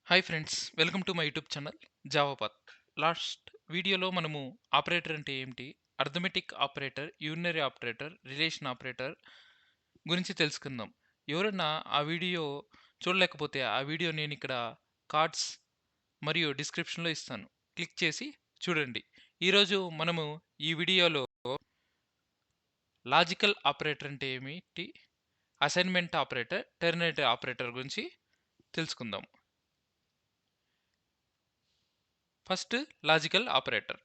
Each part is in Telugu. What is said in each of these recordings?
Hi friends, welcome to my YouTube channel Javapath. Last వీడియోలో మనము ఆపరేటర్ అంటే ఏమిటి, arithmetic operator, unary operator, relation operator గురించి తెలుసుకుందాం. ఎవరన్నా ఆ వీడియో చూడలేకపోతే ఆ వీడియో నేను ఇక్కడ కార్డ్స్ మరియు డిస్క్రిప్షన్లో ఇస్తాను, క్లిక్ చేసి చూడండి. ఈరోజు మనము ఈ వీడియోలో లాజికల్ ఆపరేటర్ అంటే ఏమిటి, అసైన్మెంట్ ఆపరేటర్, టెర్మినేటర్ ఆపరేటర్ గురించి తెలుసుకుందాం. First logical operator.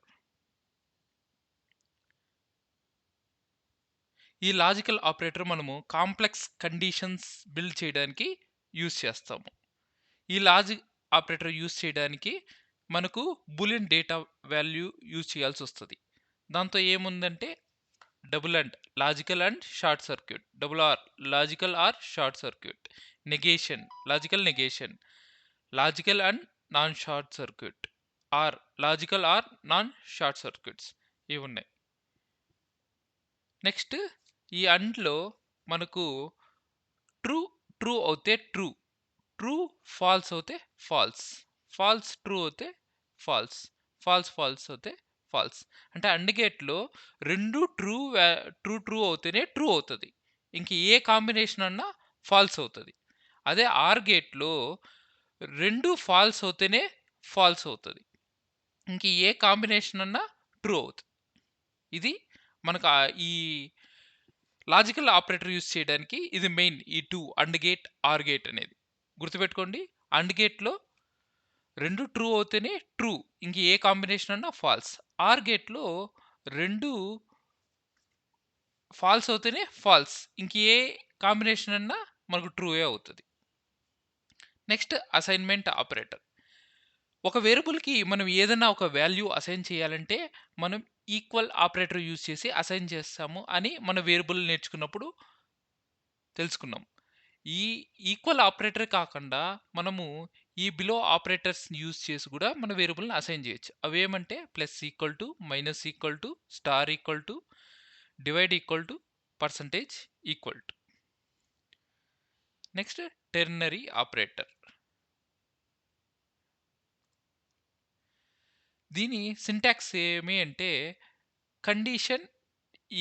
ఈ లాజికల్ ఆపరేటర్ మనము కాంప్లెక్స్ కండిషన్స్ బిల్డ్ చేయడానికి యూస్ చేస్తాము. ఈ లాజిక్ ఆపరేటర్ యూస్ చేయడానికి మనకు బూలియన్ డేటా వాల్యూ యూజ్ చేయాల్సి వస్తుంది. దాంతో ఏముందంటే double and logical and short circuit, double or logical or short circuit, negation logical negation, logical and non short circuit, or logical or non short circuits ఇవి ఉన్నాయి. నెక్స్ట్ ఈ అండ్లో మనకు ట్రూ ట్రూ అవుతే ట్రూ, ట్రూ ఫాల్స్ అవుతే ఫాల్స్, ఫాల్స్ ట్రూ అవుతే ఫాల్స్, ఫాల్స్ ఫాల్స్ అవుతే ఫాల్స్. అంటే అండ్ గేట్లో రెండు ట్రూ ట్రూ ట్రూ అవుతేనే ట్రూ అవుతుంది, ఇంక ఏ కాంబినేషన్ అన్నా ఫాల్స్ అవుతుంది. అదే ఆర్ గేట్లో రెండు ఫాల్స్ అవుతేనే ఫాల్స్ అవుతుంది, ఇంక ఏ కాంబినేషన్ అన్నా ట్రూ అవుతుంది. ఇది మనకు ఈ లాజికల్ ఆపరేటర్ యూస్ చేయడానికి ఇది మెయిన్. ఈ two and gate, or gate అనేది గుర్తుపెట్టుకోండి. అండ్ గేట్లో రెండు ట్రూ అవుతేనే ట్రూ, ఇంక ఏ కాంబినేషన్ అన్నా ఫాల్స్. ఆర్ గేట్లో రెండు ఫాల్స్ అవుతేనే ఫాల్స్, ఇంక ఏ కాంబినేషన్ అన్నా మనకు ట్రూయే అవుతుంది. Next assignment operator. ఒక వేరియబుల్కి మనం ఏదైనా ఒక వాల్యూ అసైన్ చేయాలంటే మనం ఈక్వల్ ఆపరేటర్ యూజ్ చేసి అసైన్ చేస్తాము అని మన వేరియబుల్ నేర్చుకున్నప్పుడు తెలుసుకున్నాం. ఈ ఈక్వల్ ఆపరేటర్ కాకుండా మనము ఈ బిలో ఆపరేటర్స్ యూజ్ చేసి కూడా మన వేరియబుల్ని అసైన్ చేయొచ్చు. అవేమంటే plus equal to, minus equal to, star equal to, divide equal to, percentage equal to. Next ternary operator. దీని సింటాక్స్ ఏమి అంటే కండిషన్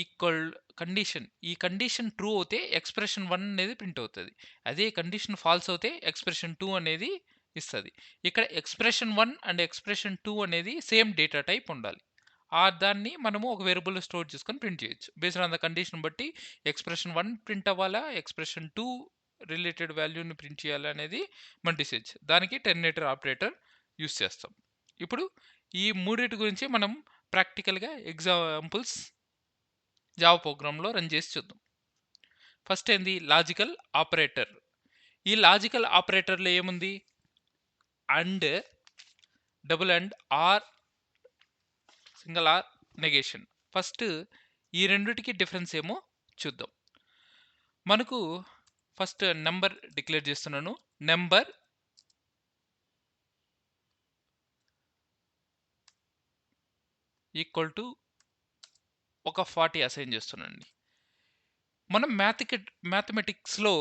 ఈక్వల్ కండిషన్, ఈ కండిషన్ ట్రూ అవుతే ఎక్స్ప్రెషన్ 1 అనేది ప్రింట్ అవుతుంది. అదే కండిషన్ ఫాల్స్ అవుతే ఎక్స్ప్రెషన్ 2 అనేది ఇస్తుంది. ఇక్కడ ఎక్స్ప్రెషన్ 1 అండ్ ఎక్స్ప్రెషన్ 2 అనేది సేమ్ డేటా టైప్ ఉండాలి. ఆ దాన్ని మనము ఒక వేరియబుల్లో స్టోర్ చేసుకొని ప్రింట్ చేయొచ్చు. బేస్డ్ ఆన్ ద కండిషన్ బట్టి ఎక్స్ప్రెషన్ 1 ప్రింట్ అవ్వాలా, ఎక్స్ప్రెషన్ 2 రిలేటెడ్ వాల్యూని ప్రింట్ చేయాలా అనేది మనం డిసైడ్. దానికి టెర్మినేటర్ ఆపరేటర్ యూస్ చేస్తాం. ఇప్పుడు ఈ మూడింటి గురించి మనం ప్రాక్టికల్గా ఎగ్జాంపుల్స్ జావా ప్రోగ్రాంలో రన్ చేసి చూద్దాం. ఫస్ట్ ఏంది లాజికల్ ఆపరేటర్. ఈ లాజికల్ ఆపరేటర్లో ఏముంది, and, double and, or, single or, negation. First ఈ రెండిటికి డిఫరెన్స్ ఏమో చూద్దాం. మనకు ఫస్ట్ నెంబర్ డిక్లేర్ చేస్తున్నాను. నెంబర్ ఈక్వల్ టు ఒక 40 అసైన్ చేస్తున్నాండి. మనం మ్యాథమెటిక్స్లో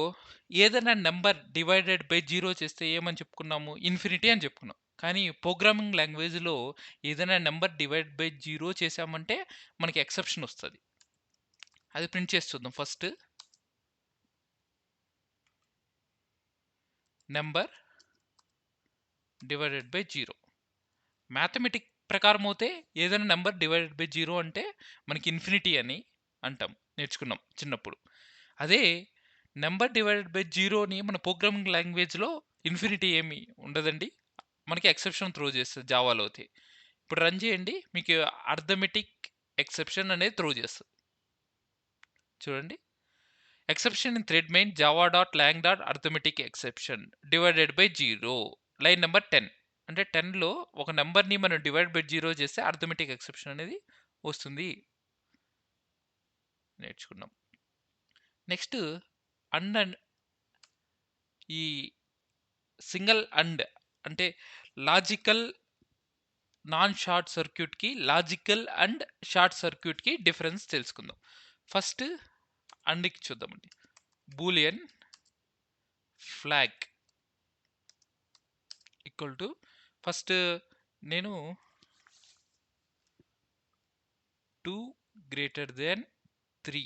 ఏదైనా నెంబర్ డివైడెడ్ బై 0 చేస్తే ఏమని చెప్పుకున్నాము, ఇన్ఫినిటీ అని చెప్పుకున్నాం. కానీ ప్రోగ్రామింగ్ లాంగ్వేజ్లో ఏదైనా నెంబర్ డివైడ్ బై 0 చేసామంటే మనకి ఎక్సెప్షన్ వస్తుంది. అది ప్రింట్ చేసి చూద్దాం. First number divided by 0. Mathematic ప్రకారం అయితే ఏదైనా నెంబర్ డివైడెడ్ బై 0 అంటే మనకి ఇన్ఫినిటీ అని అంటాం, నేర్చుకున్నాం చిన్నప్పుడు. అదే నెంబర్ డివైడెడ్ బై 0ని మన ప్రోగ్రామింగ్ లాంగ్వేజ్లో ఇన్ఫినిటీ ఏమి ఉండదండి, మనకి ఎక్సెప్షన్ త్రో చేస్తుంది జావాలో అయితే. ఇప్పుడు రన్ చేయండి, మీకు అర్థమెటిక్ ఎక్సెప్షన్ అనేది త్రో చేస్తుంది. చూడండి, exception in thread main Java dot long dot arithmetic exception divided by 0, line number 10. అంటే 10లో ఒక నెంబర్ని మనం డివైడ్ బై 0 చేస్తే అర్థమెటిక్ ఎక్సెప్షన్ అనేది వస్తుంది, నేర్చుకున్నాం. నెక్స్ట్ అండ్ ఈ సింగిల్ అండ్ అంటే లాజికల్ నాన్ షార్ట్ సర్క్యూట్కి, లాజికల్ అండ్ షార్ట్ సర్క్యూట్కి డిఫరెన్స్ తెలుసుకుందాం. ఫస్ట్ అండ్కి చూద్దామండి. Boolean flag equal to first నేను 2 greater than 3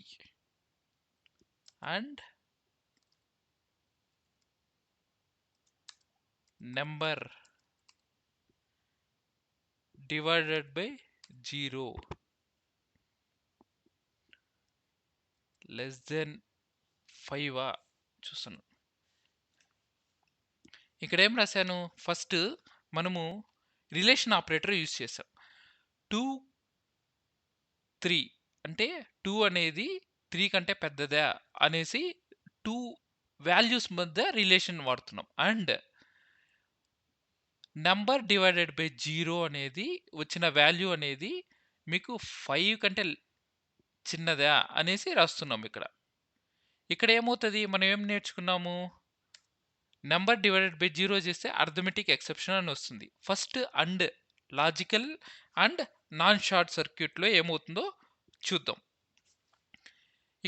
and number divided by 0 less than 5 చూస్తున్నాను. ఇక్కడ ఏం రాశాను, ఫస్ట్ మనము రిలేషన్ ఆపరేటర్ యూజ్ చేసాం. 2 3 అంటే 2 అనేది 3 కంటే పెద్దదా అనేసి 2 వాల్యూస్ మధ్య రిలేషన్ వాడుతున్నాం. అండ్ నెంబర్ డివైడెడ్ బై 0 అనేది వచ్చిన వాల్యూ అనేది మీకు 5 కంటే చిన్నదా అనేసి రాస్తున్నాం. ఇక్కడ ఏమవుతుంది, మనం ఏం నేర్చుకున్నాము, నెంబర్ డివైడెడ్ బై 0 చేస్తే అర్థమెటిక్ ఎక్సెప్షన్ అని వస్తుంది. First and logical and non short సర్క్యూట్లో ఏమవుతుందో చూద్దాం.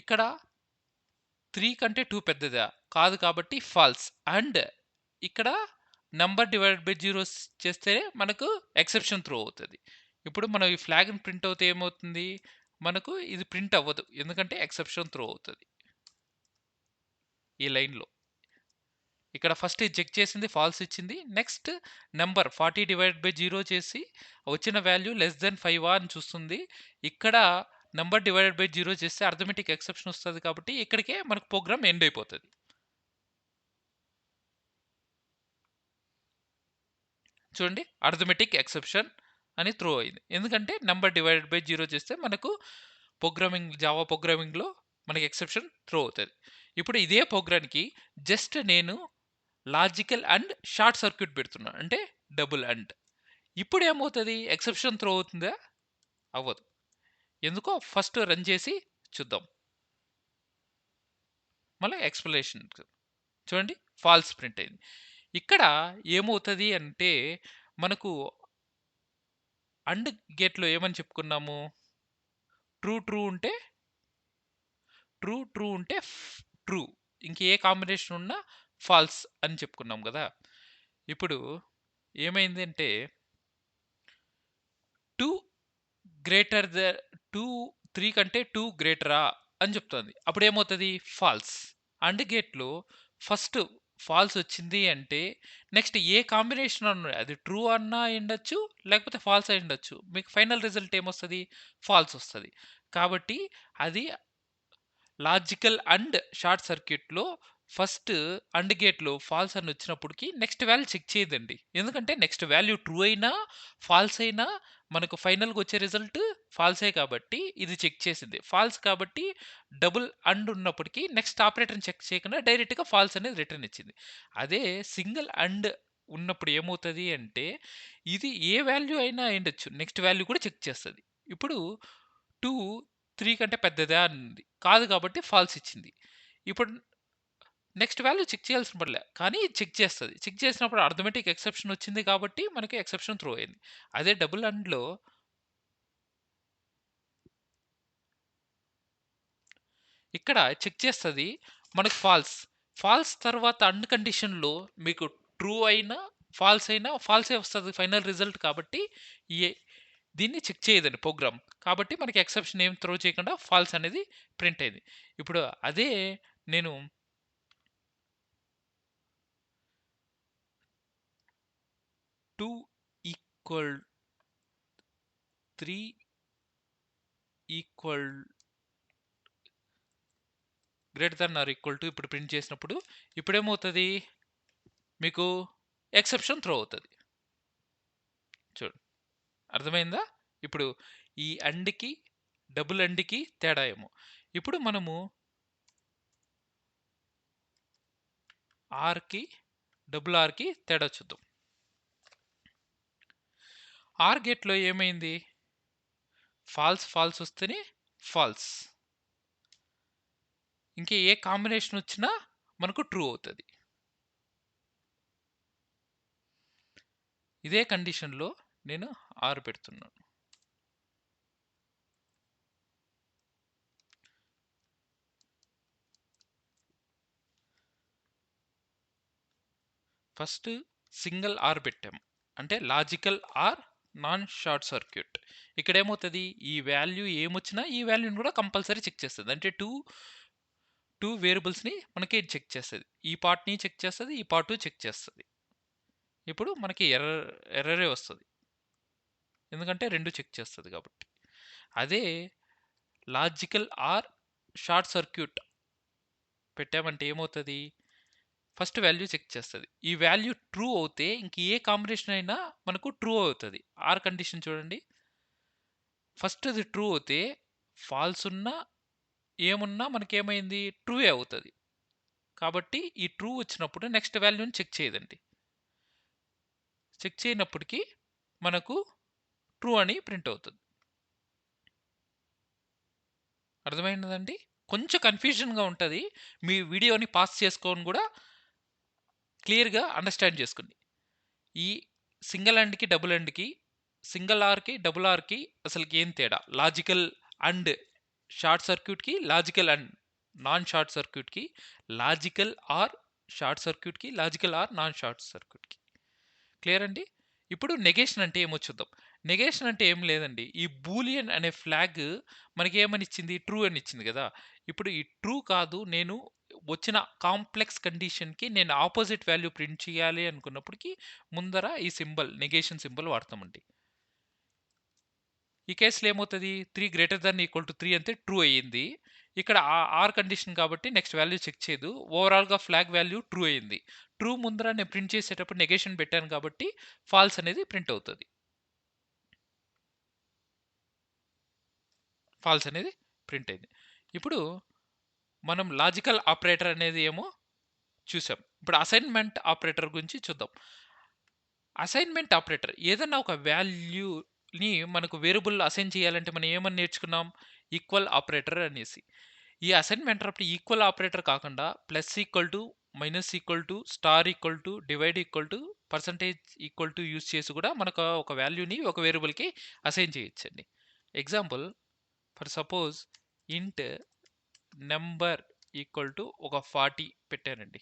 ఇక్కడ 3 కంటే 2 పెద్దదా కాదు కాబట్టి ఫాల్స్. అండ్ ఇక్కడ నెంబర్ డివైడెడ్ బై 0 చేస్తే మనకు ఎక్సెప్షన్ త్రో అవుతుంది. ఇప్పుడు మనం ఈ ఫ్లాగ్ని ప్రింట్ అవుతే ఏమవుతుంది, మనకు ఇది ప్రింట్ అవ్వదు, ఎందుకంటే ఎక్సెప్షన్ త్రో అవుతుంది ఈ లైన్లో. ఇక్కడ ఫస్ట్ ఇది చెక్ చేసింది, ఫాల్స్ ఇచ్చింది. నెక్స్ట్ నెంబర్ 40 డివైడెడ్ బై 0 చేసి వచ్చిన వాల్యూ లెస్ దెన్ 5 అని చూస్తుంది. ఇక్కడ నెంబర్ డివైడెడ్ బై 0 చేస్తే అర్థమెటిక్ ఎక్సెప్షన్ వస్తుంది కాబట్టి ఇక్కడికే మనకు ప్రోగ్రామ్ ఎండ్ అయిపోతుంది. చూడండి, అర్థమెటిక్ ఎక్సెప్షన్ అని త్రో అయింది, ఎందుకంటే నెంబర్ డివైడెడ్ బై 0 చేస్తే మనకు జావా ప్రోగ్రామింగ్లో మనకి ఎక్సెప్షన్ త్రో అవుతుంది. ఇప్పుడు ఇదే ప్రోగ్రామ్కి జస్ట్ నేను లాజికల్ అండ్ షార్ట్ సర్క్యూట్ పెడుతున్నా, అంటే డబుల్ అండ్. ఇప్పుడు ఏమవుతుంది, ఎక్సెప్షన్ త్రో అవుతుందా, అవ్వదు. ఎందుకో ఫస్ట్ రన్ చేసి చూద్దాం. మళ్ళీ ఎక్స్ప్లెనేషన్ చూడండి, ఫాల్స్ ప్రింట్ అయింది. ఇక్కడ ఏమవుతుంది అంటే మనకు అండ్ గేట్లో ఏమని చెప్పుకున్నాము, ట్రూ ట్రూ ఉంటే ట్రూ, ఇంకే కాంబినేషన్ ఉన్నా ఫాల్స్ అని చెప్పుకున్నాం కదా. ఇప్పుడు ఏమైంది అంటే 2 గ్రేటర్ ద 2 3 కంటే 2 గ్రేటరా అని చెప్తుంది. అప్పుడు ఏమవుతుంది, ఫాల్స్. అండ్ గేట్లో ఫస్ట్ ఫాల్స్ వచ్చింది అంటే నెక్స్ట్ ఏ కాంబినేషన్ అన్న అది ట్రూ అన్నా ఉండొచ్చు, లేకపోతే ఫాల్స్ అయి ఉండొచ్చు, మీకు ఫైనల్ రిజల్ట్ ఏమొస్తుంది, ఫాల్స్ వస్తుంది. కాబట్టి అది లాజికల్ అండ్ షార్ట్ సర్క్యూట్లో ఫస్ట్ అండ్ గేట్లో ఫాల్స్ అని వచ్చినప్పటికి నెక్స్ట్ వాల్యూ చెక్ చేయదండి, ఎందుకంటే నెక్స్ట్ వాల్యూ ట్రూ అయినా ఫాల్స్ అయినా మనకు ఫైనల్గా వచ్చే రిజల్ట్ ఫాల్సే కాబట్టి ఇది చెక్ చేసింది. ఫాల్స్ కాబట్టి డబుల్ అండ్ ఉన్నప్పటికీ నెక్స్ట్ ఆపరేటర్ని చెక్ చేయకుండా డైరెక్ట్గా ఫాల్స్ అనేది రిటర్న్ ఇచ్చింది. అదే సింగిల్ అండ్ ఉన్నప్పుడు ఏమవుతుంది అంటే ఇది ఏ వాల్యూ అయినా ఉండొచ్చు, నెక్స్ట్ వాల్యూ కూడా చెక్ చేస్తుంది. ఇప్పుడు 2 3 కంటే పెద్దదా ఉంది, కాదు కాబట్టి ఫాల్స్ ఇచ్చింది. ఇప్పుడు నెక్స్ట్ వాల్యూ చెక్ చేయాల్సిన పడలే, కానీ చెక్ చేస్తుంది. చెక్ చేసినప్పుడు అర్థమెటిక్ ఎక్సెప్షన్ వచ్చింది కాబట్టి మనకి ఎక్సెప్షన్ త్రో అయింది. అదే డబుల్ అండ్లో ఇక్కడ చెక్ చేస్తుంది మనకు ఫాల్స్ తర్వాత అండ్ కండిషన్లో మీకు ట్రూ అయినా ఫాల్సే వస్తుంది ఫైనల్ రిజల్ట్. కాబట్టి ఏ దీన్ని చెక్ చేయదండి ప్రోగ్రామ్, కాబట్టి మనకి ఎక్సెప్షన్ ఏం త్రో చేయకుండా ఫాల్స్ అనేది ప్రింట్ అయింది. ఇప్పుడు అదే నేను 2 equal 3 equal greater than or equal to ఇప్పుడు ప్రింట్ చేసినప్పుడు ఇప్పుడు ఏమవుతుంది, మీకు ఎక్సెప్షన్ త్రో అవుతుంది. చూడు, అర్థమైందా? ఇప్పుడు ఈ అండ్కి డబుల్ అండ్కి తేడా ఏమో. ఇప్పుడు మనము ఆర్కి డబుల్ ఆర్కి తేడా చూద్దాం. ఆర్ గేట్లో ఏమైంది, ఫాల్స్ వస్తేనే ఫాల్స్, ఇంకే ఏ కాంబినేషన్ వచ్చినా మనకు ట్రూ అవుతుంది. ఇదే కండిషన్లో నేను ఆర్ పెడుతున్నాను. ఫస్ట్ సింగిల్ ఆర్ పెట్టాం అంటే logical or non short circuit. ఇక్కడ ఏమవుతుంది, ఈ వాల్యూ ఏమొచ్చినా ఈ వాల్యూని కూడా కంపల్సరీ చెక్ చేస్తుంది. అంటే టూ వేరియబుల్స్ని మనకి చెక్ చేస్తుంది. ఈ పార్ట్ని చెక్ చేస్తుంది, ఈ పార్ట్ చెక్ చేస్తుంది. ఇప్పుడు మనకి ఎర్రరే వస్తుంది, ఎందుకంటే రెండు చెక్ చేస్తుంది కాబట్టి. అదే లాజికల్ ఆర్ షార్ట్ సర్క్యూట్ పెట్టామంటే ఏమవుతుంది, ఫస్ట్ వాల్యూ చెక్ చేస్తుంది. ఈ వాల్యూ ట్రూ అవుతే ఇంక ఏ కాంబినేషన్ అయినా మనకు ట్రూ అవుతుంది. ఆర్ కండిషన్ చూడండి, ఫస్ట్ అది ట్రూ అవుతే ఫాల్స్ ఉన్నా ఏమున్నా మనకేమైంది, ట్రూ అవుతుంది. కాబట్టి ఈ ట్రూ వచ్చినప్పుడు నెక్స్ట్ వాల్యూని చెక్ చేయదండి. చెక్ చేయనప్పటికీ మనకు ట్రూ అని ప్రింట్ అవుతుంది. అర్థమైందండి? కొంచెం కన్ఫ్యూజన్గా ఉంటుంది. మీ వీడియోని పాస్ చేసుకొని కూడా క్లియర్గా అండర్స్టాండ్ చేసుకోండి. ఈ సింగిల్ అండ్కి డబుల్ అండ్కి, సింగిల్ ఆర్కి డబుల్ ఆర్కి అసలుకి ఏం తేడా, లాజికల్ అండ్ షార్ట్ సర్క్యూట్కి, లాజికల్ అండ్ నాన్ షార్ట్ సర్క్యూట్కి, లాజికల్ ఆర్ షార్ట్ సర్క్యూట్కి, లాజికల్ ఆర్ నాన్ షార్ట్ సర్క్యూట్కి. క్లియర్ అండి? ఇప్పుడు నెగేషన్ అంటే ఏమో చూద్దాం. నెగేషన్ అంటే ఏం లేదండి, ఈ బూలియన్ అనే ఫ్లాగ్ మనకి ఏమని ఇచ్చింది, ట్రూ అని ఇచ్చింది కదా. ఇప్పుడు ఈ ట్రూ కాదు, నేను వచ్చిన కాంప్లెక్స్ కండిషన్కి నేను ఆపోజిట్ వాల్యూ ప్రింట్ చేయాలి అనుకున్నప్పటికీ ముందర ఈ సింబల్, నెగేషన్ సింబల్ వాడతామండి. ఈ కేసులో ఏమవుతుంది, 3 గ్రేటర్ దాన్ ఈక్వల్ టు 3 అంటే ట్రూ అయ్యింది. ఇక్కడ ఆర్ కండిషన్ కాబట్టి నెక్స్ట్ వాల్యూ చెక్ చేయదు, ఓవరాల్గా ఫ్లాగ్ వాల్యూ ట్రూ అయ్యింది. ట్రూ ముందర నేను ప్రింట్ చేసేటప్పుడు నెగేషన్ పెట్టాను కాబట్టి ఫాల్స్ అనేది ప్రింట్ అవుతుంది. ఫాల్స్ అనేది ప్రింట్ అయింది. ఇప్పుడు మనం లాజికల్ ఆపరేటర్ అనేది ఏమో చూసాం. ఇప్పుడు అసైన్మెంట్ ఆపరేటర్ గురించి చూద్దాం. అసైన్మెంట్ ఆపరేటర్ ఏదన్నా ఒక వాల్యూని మనకు వేరియబుల్ అసైన్ చేయాలంటే మనం ఏమని నేర్చుకున్నాం, ఈక్వల్ ఆపరేటర్ అనేసి. ఈ అసైన్మెంట్ అప్పుడు ఈక్వల్ ఆపరేటర్ కాకుండా plus equal to, minus equal to, star equal to, divide equal to, percentage equal to use చేసి కూడా మనకు ఒక వాల్యూని ఒక వేరియబుల్కి అసైన్ చేయొచ్చండి. ఎగ్జాంపుల్ ఫర్ సపోజ్ ఇంట్ నెంబర్ ఈక్వల్ టు ఒక 40 పెట్టానండి.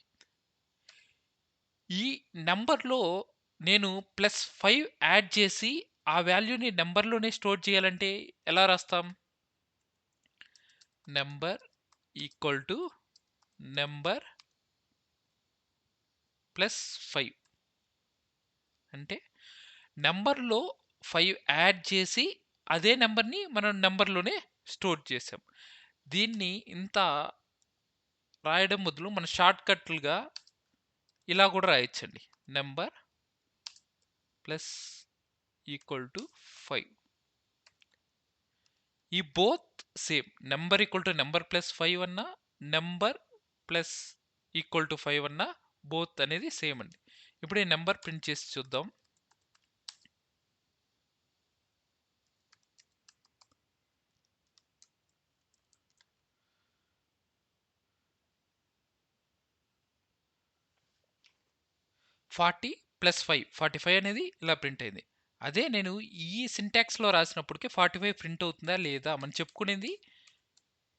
ఈ నెంబర్లో నేను +5 యాడ్ చేసి ఆ వాల్యూని నెంబర్లోనే స్టోర్ చేయాలంటే ఎలా రాస్తాం, నెంబర్ ఈక్వల్ టు నెంబర్ +5 అంటే నెంబర్లో 5 యాడ్ చేసి అదే నెంబర్ని మనం నెంబర్లోనే స్టోర్ చేసాం. దీన్ని ఇంత రాయడం బదులు మన షార్ట్ కట్లుగా ఇలా కూడా రాయొచ్చండి, నెంబర్ ప్లస్ ఈక్వల్ టు 5. ఈ both same, number equal to number +5 అన్నా, నెంబర్ ప్లస్ ఈక్వల్ టు 5 అన్నా బోత్ అనేది సేమ్ అండి. ఇప్పుడు ఈ నెంబర్ ప్రింట్ చేసి చూద్దాం. ఫార్టీ ప్లస్ 5, 45 అనేది ఇలా ప్రింట్ అయింది. అదే నేను ఈ సింటాక్స్లో రాసినప్పటికీ 45 ప్రింట్ అవుతుందా లేదా, మనం చెప్పుకునేది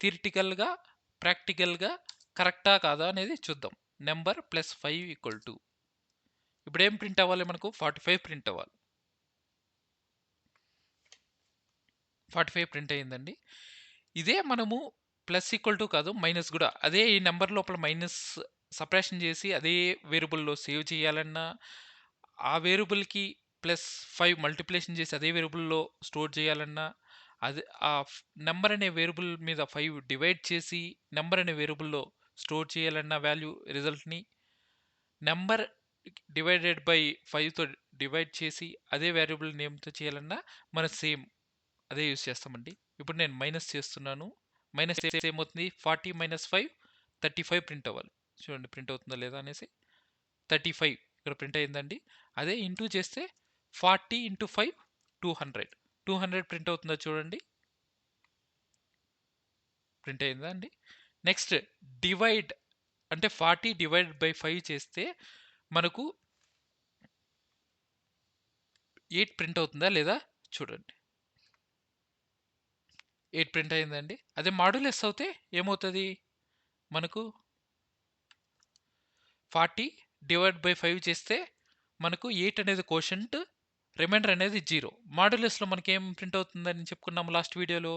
థియరిటికల్గా, ప్రాక్టికల్గా కరెక్టా కాదా అనేది చూద్దాం. నెంబర్ +5 ఈక్వల్ టు, ఇప్పుడు ఏం ప్రింట్ అవ్వాలి, మనకు 45 ప్రింట్ అవ్వాలి. 45 ప్రింట్ అయ్యిందండి. ఇదే మనము ప్లస్ ఈక్వల్ టు కాదు, మైనస్ కూడా అదే ఈ నెంబర్ లోపల మైనస్ సపరేషన్ చేసి అదే వేరియబుల్లో సేవ్ చేయాలన్నా, ఆ వేరియబుల్కి +5 మల్టిప్లికేషన్ చేసి అదే వేరియబుల్లో స్టోర్ చేయాలన్నా, అదే ఆ నెంబర్ అనే వేరియబుల్ మీద 5 డివైడ్ చేసి నెంబర్ అనే వేరియబుల్లో స్టోర్ చేయాలన్న వాల్యూ రిజల్ట్ని, నెంబర్ డివైడెడ్ బై 5తో డివైడ్ చేసి అదే వేరియబుల్ నేమ్తో చేయాలన్నా మన సేమ్ అదే యూస్ చేస్తామండి. ఇప్పుడు నేను మైనస్ చేస్తున్నాను, మైనస్ చేస్తే ఏమవుతుంది, 40 - 5 35 ప్రింట్ అవ్వాలి. చూడండి ప్రింట్ అవుతుందా లేదా అనేసి, 35 ఇక్కడ ప్రింట్ అయిందండి. అదే ఇంటూ చేస్తే 40 × 5 200, 200 ప్రింట్ అవుతుందా చూడండి, ప్రింట్ అయిందా అండి. నెక్స్ట్ డివైడ్ అంటే 40 డివైడ్ బై 5 చేస్తే మనకు 8 ప్రింట్ అవుతుందా లేదా చూడండి, 8 ప్రింట్ అయిందండి. అదే మాడ్యులస్ అవుతే ఏమవుతుంది, మనకు 40 డివైడ్ బై 5 చేస్తే మనకు 8 అనేది కోషంట్, రిమైండర్ అనేది 0. మాడ్యులస్‌లో మనకేం ప్రింట్ అవుతుందని చెప్పుకున్నాము లాస్ట్ వీడియోలో.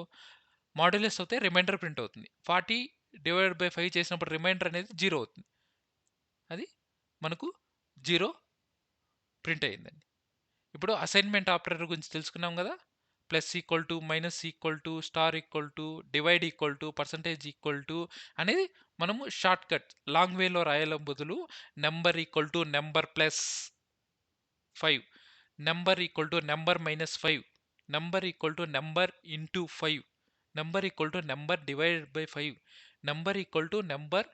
మాడ్యులస్ అవుతే రిమైండర్ ప్రింట్ అవుతుంది. 40/5 చేసినప్పుడు రిమైండర్ అనేది 0 అవుతుంది. అది మనకు 0 ప్రింట్ అయిందండి. ఇప్పుడు అసైన్‌మెంట్ ఆపరేటర్ గురించి తెలుసుకున్నాం గదా! Plus equal to, minus equal to, star equal to, divide equal to, percentage equal to అనేది మనము షార్ట్‌కట్ లాంగ్ వేలో రాయడం బదులు number equal to number plus 5, number equal to number minus 5, number equal to number into 5, number equal to number divided by 5, number equal to number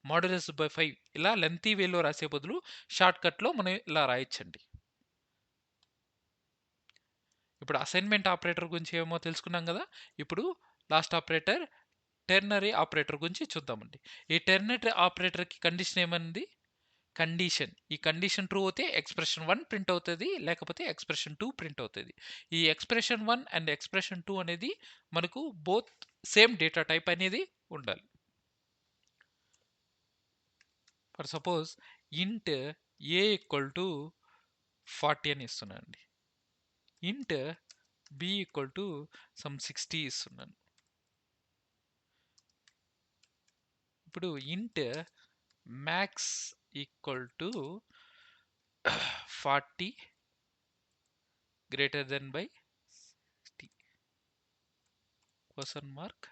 modulus by 5 ఇలా లెంగ్తీ వేలో రాసే బదులు షార్ట్‌కట్‌లో మనం ఇలా రాయొచ్చండి. ఇప్పుడు అసైన్‌మెంట్ ఆపరేటర్ గురించి ఏమో తెలుసుకున్నాం గదా! ఇప్పుడు లాస్ట్ ఆపరేటర్ టెర్నరీ ఆపరేటర్ గురించి చూద్దామండి. ఈ టెర్నరీ ఆపరేటర్‌కి కండిషన్ ఏమనింది? కండిషన్. ఈ కండిషన్ ట్రూ అవుతే ఎక్స్‌ప్రెషన్ 1 ప్రింట్ అవుతది. లేకపోతే ఎక్స్‌ప్రెషన్ 2 ప్రింట్ అవుతది. ఈ ఎక్స్‌ప్రెషన్ 1 అండ్ ఎక్స్‌ప్రెషన్ 2 అనేది మనకు బోత్ సేమ్ డేటా టైప్ అనేది ఉండాలి. ఫర్ సపోజ్ ఇంట్ ఏ ఈక్వల్ టు 40 అని ఇస్తున్నానండి. ఇంట్ బి ఈక్వల్ టు సమ్ 60 ఇస్తున్నాను. ఇప్పుడు int max equal to 40 greater than by 60 question mark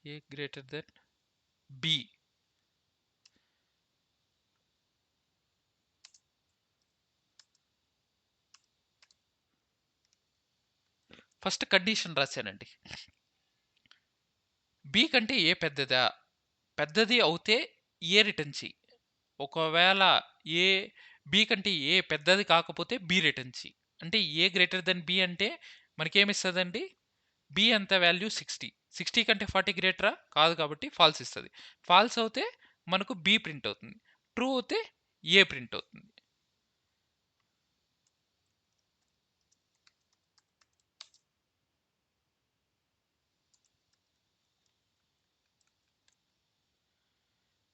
A greater than B. First condition రాశానండి. బి కంటే ఏ పెద్దదా? పెద్దది అవుతే ఏ రిటర్న్ చెయ్యి. ఒకవేళ ఏ బి కంటే ఏ పెద్దది కాకపోతే బి రిటర్న్ చెయ్యి. అంటే ఏ గ్రేటర్ దెన్ బి అంటే మనకేమిస్తదండి? బి ఎంత వాల్యూ 60. 60 కంటే 40 గ్రేటరా? కాదు కాబట్టి ఫాల్స్ ఇస్తది. ఫాల్స్ అవుతే మనకు బి ప్రింట్ అవుతుంది. ట్రూ అవుతే ఏ ప్రింట్ అవుతుంది.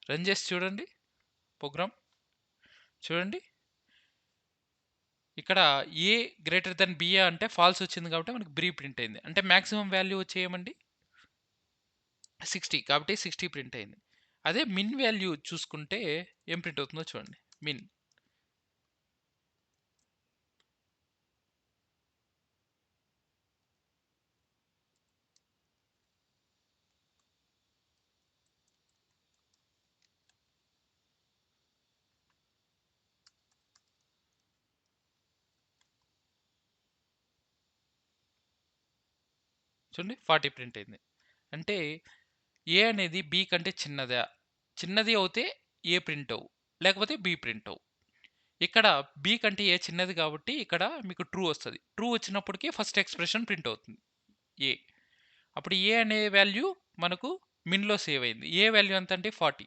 రన్ చేసి చూడండి ప్రోగ్రామ్. చూడండి. ఇక్కడ ఏ గ్రేటర్ దెన్ బి అంటే ఫాల్స్ వచ్చింది కాబట్టి మనకు బి ప్రింట్ అయింది. అంటే మాక్సిమం వాల్యూ వచ్చేయమండి 60 కాబట్టి 60 ప్రింట్ అయింది. అదే మిన్ వాల్యూ చూసుకుంటే ఏం ప్రింట్ అవుతుందో చూడండి. మిన్ చూడండి 40 ప్రింట్ అయింది. అంటే ఏ అనేది బి కంటే చిన్నదా? చిన్నది అవుతే ఏ ప్రింట్ అవ్వు. లేకపోతే బి ప్రింట్ అవ్వు. ఇక్కడ బి కంటే ఏ చిన్నది కాబట్టి ఇక్కడ మీకు ట్రూ వస్తది. ట్రూ వచ్చినప్పటికి ఫస్ట్ ఎక్స్‌ప్రెషన్ ప్రింట్ అవుతుంది ఏ. అప్పుడు ఏ అనే వాల్యూ మనకు మిన్‌లో సేవ్ అయింది. ఏ వాల్యూ ఎంత అంటే 40.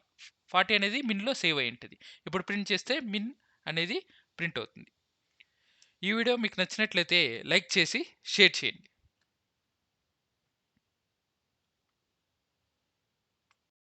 40 అనేది మిన్‌లో సేవ్ అయి ఉంటది. ఇప్పుడు ప్రింట్ చేస్తే మిన్ అనేది ప్రింట్ అవుతుంది. ఈ వీడియో మీకు నచ్చినట్లయితే లైక్ చేసి షేర్ చేయండి.